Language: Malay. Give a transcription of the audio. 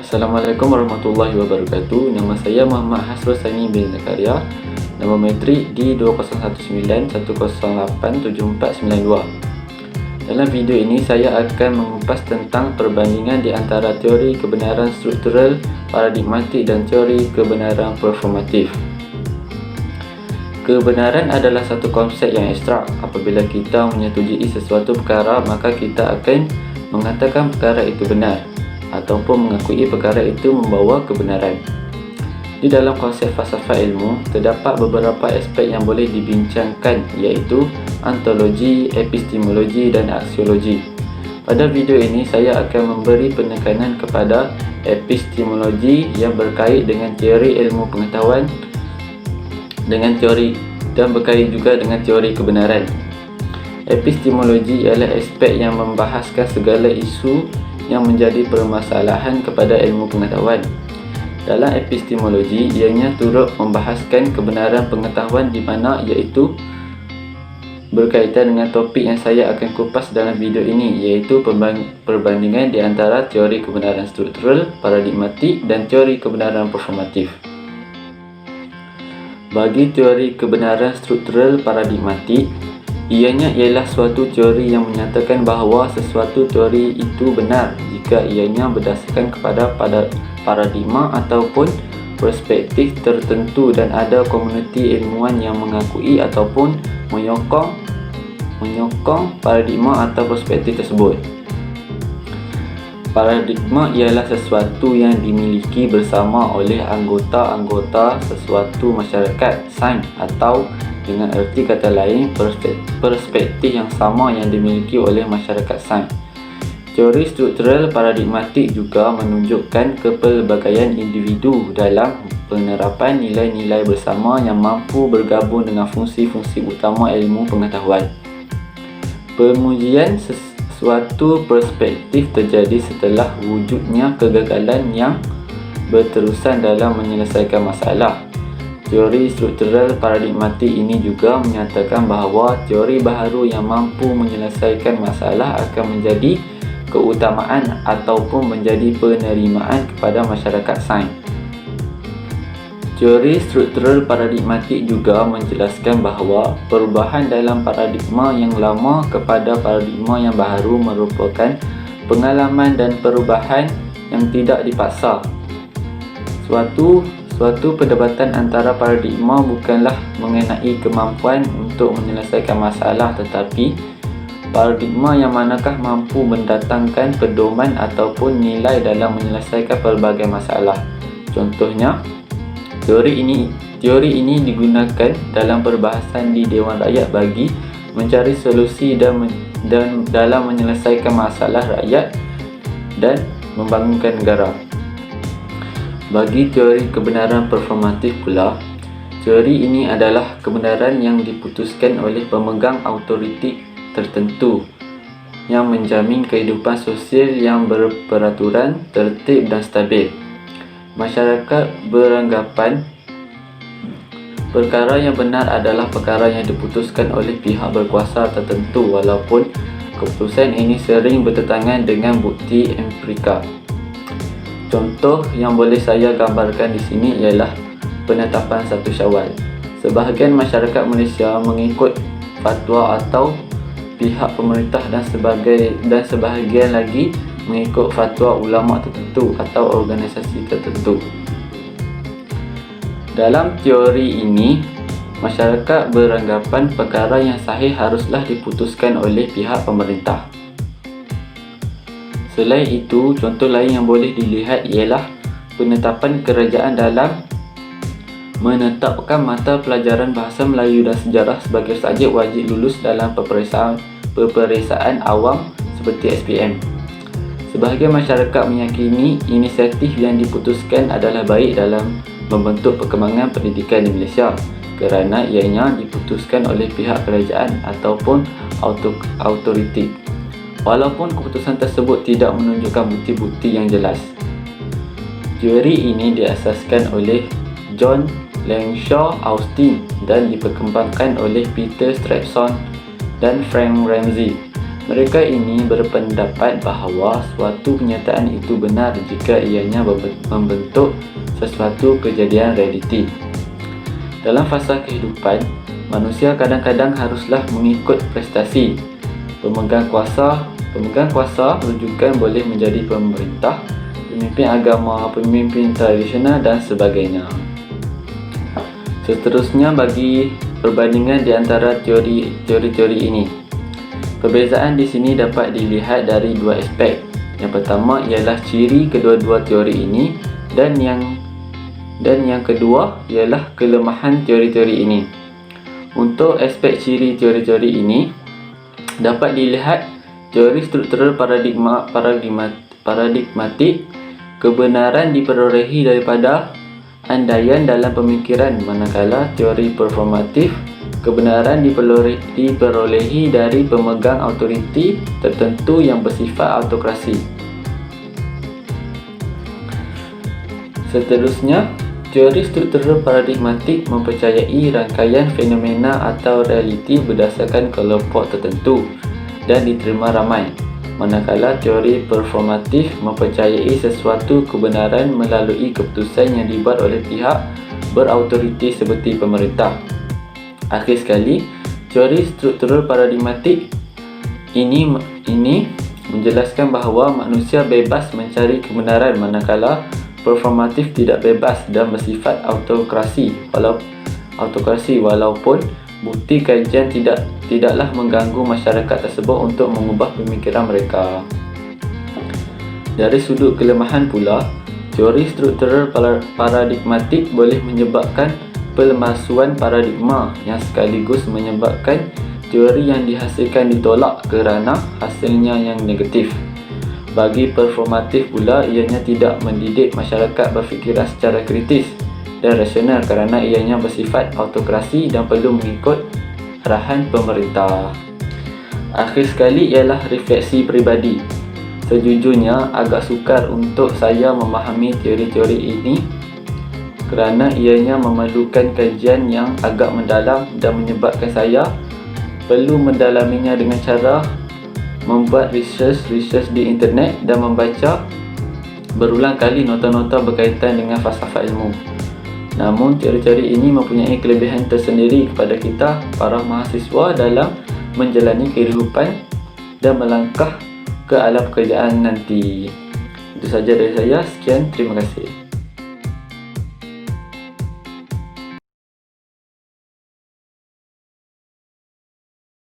Assalamualaikum warahmatullahi wabarakatuh. Nama saya Muhammad Hasrul Sani bin Zakaria. Nama metrik D20191087492. Dalam video ini saya akan mengupas tentang perbandingan di antara teori kebenaran struktural, paradigmatik dan teori kebenaran performatif. Kebenaran adalah satu konsep yang abstrak. Apabila kita menyetujui sesuatu perkara, maka kita akan mengatakan perkara itu benar ataupun mengakui perkara itu membawa kebenaran. Di dalam konsep falsafah ilmu, terdapat beberapa aspek yang boleh dibincangkan, iaitu ontologi, epistemologi dan aksiologi. Pada video ini saya akan memberi penekanan kepada epistemologi yang berkait dengan teori ilmu pengetahuan dengan teori dan berkait juga dengan teori kebenaran. Epistemologi ialah aspek yang membahaskan segala isu yang menjadi permasalahan kepada ilmu pengetahuan. Dalam epistemologi, ianya turut membahaskan kebenaran pengetahuan di mana iaitu berkaitan dengan topik yang saya akan kupas dalam video ini, iaitu perbandingan di antara teori kebenaran struktural, paradigmatik dan teori kebenaran performatif. Bagi teori kebenaran struktural paradigmatik, ianya ialah suatu teori yang menyatakan bahawa sesuatu teori itu benar jika ianya berdasarkan kepada paradigma ataupun perspektif tertentu dan ada komuniti ilmuwan yang mengakui ataupun menyokong paradigma atau perspektif tersebut. Paradigma ialah sesuatu yang dimiliki bersama oleh anggota-anggota sesuatu masyarakat sains, atau dengan erti kata lain, perspektif yang sama yang dimiliki oleh masyarakat sains. Teori struktural paradigmatik juga menunjukkan kepelbagaian individu dalam penerapan nilai-nilai bersama yang mampu bergabung dengan fungsi-fungsi utama ilmu pengetahuan. Pengujian suatu perspektif terjadi setelah wujudnya kegagalan yang berterusan dalam menyelesaikan masalah. Teori struktural paradigmatik ini juga menyatakan bahawa teori baharu yang mampu menyelesaikan masalah akan menjadi keutamaan ataupun menjadi penerimaan kepada masyarakat sains. Teori struktural paradigmatik juga menjelaskan bahawa perubahan dalam paradigma yang lama kepada paradigma yang baharu merupakan pengalaman dan perubahan yang tidak dipaksa. Suatu perdebatan antara paradigma bukanlah mengenai kemampuan untuk menyelesaikan masalah, tetapi paradigma yang manakah mampu mendatangkan pedoman ataupun nilai dalam menyelesaikan pelbagai masalah. Contohnya, teori ini digunakan dalam perbahasan di Dewan Rakyat bagi mencari solusi dan dalam menyelesaikan masalah rakyat dan membangunkan negara. Bagi teori kebenaran performatif pula, teori ini adalah kebenaran yang diputuskan oleh pemegang autoriti tertentu yang menjamin kehidupan sosial yang berperaturan, tertib dan stabil. Masyarakat beranggapan perkara yang benar adalah perkara yang diputuskan oleh pihak berkuasa tertentu, walaupun keputusan ini sering bertentangan dengan bukti empirika. Contoh yang boleh saya gambarkan di sini ialah penetapan 1 Syawal. Sebahagian masyarakat Malaysia mengikut fatwa atau pihak pemerintah dan sebahagian lagi mengikut fatwa ulama tertentu atau organisasi tertentu. Dalam teori ini, masyarakat beranggapan perkara yang sahih haruslah diputuskan oleh pihak pemerintah. Selain itu, contoh lain yang boleh dilihat ialah penetapan kerajaan dalam menetapkan mata pelajaran bahasa Melayu dan sejarah sebagai subjek wajib lulus dalam peperiksaan awam seperti SPM. Sebahagian masyarakat meyakini inisiatif yang diputuskan adalah baik dalam membentuk perkembangan pendidikan di Malaysia kerana ianya diputuskan oleh pihak kerajaan ataupun autoriti, walaupun keputusan tersebut tidak menunjukkan bukti-bukti yang jelas. Teori ini diasaskan oleh John Langshaw Austin dan diperkembangkan oleh Peter Strawson dan Frank Ramsey. Mereka ini berpendapat bahawa suatu kenyataan itu benar jika ianya membentuk sesuatu kejadian realiti. Dalam fasa kehidupan, manusia kadang-kadang haruslah mengikut prestasi. Pemegang kuasa rujukan boleh menjadi pemerintah, pemimpin agama, pemimpin tradisional dan sebagainya. Seterusnya, bagi perbandingan di antara teori-teori ini. Perbezaan di sini dapat dilihat dari dua aspek. Yang pertama ialah ciri kedua-dua teori ini dan yang kedua ialah kelemahan teori-teori ini. Untuk aspek ciri teori-teori ini dapat dilihat teori struktural paradigmatik, kebenaran diperolehi daripada andaian dalam pemikiran, manakala teori performatif, kebenaran diperolehi dari pemegang autoriti tertentu yang bersifat autokrasi. Seterusnya, teori struktural paradigmatik mempercayai rangkaian fenomena atau realiti berdasarkan kelompok tertentu dan diterima ramai, manakala teori performatif mempercayai sesuatu kebenaran melalui keputusan yang dibuat oleh pihak berautoriti seperti pemerintah. Akhir sekali, teori struktural paradigmatik ini menjelaskan bahawa manusia bebas mencari kebenaran, manakala performatif tidak bebas dan bersifat autokrasi walaupun bukti kajian tidaklah mengganggu masyarakat tersebut untuk mengubah pemikiran mereka. Dari sudut kelemahan pula, teori struktural paradigmatik boleh menyebabkan pemalsuan paradigma yang sekaligus menyebabkan teori yang dihasilkan ditolak kerana hasilnya yang negatif. Bagi performatif pula, ianya tidak mendidik masyarakat berfikiran secara kritis dan rasional kerana ianya bersifat autokrasi dan perlu mengikut arahan pemerintah. Akhir sekali ialah refleksi peribadi. Sejujurnya, agak sukar untuk saya memahami teori-teori ini kerana ianya memerlukan kajian yang agak mendalam dan menyebabkan saya perlu mendalaminya dengan cara membuat research di internet dan membaca berulang kali nota-nota berkaitan dengan falsafah ilmu. Namun, teori-teori ini mempunyai kelebihan tersendiri kepada kita, para mahasiswa, dalam menjalani kehidupan dan melangkah ke alam pekerjaan nanti. Itu saja dari saya. Sekian, terima kasih.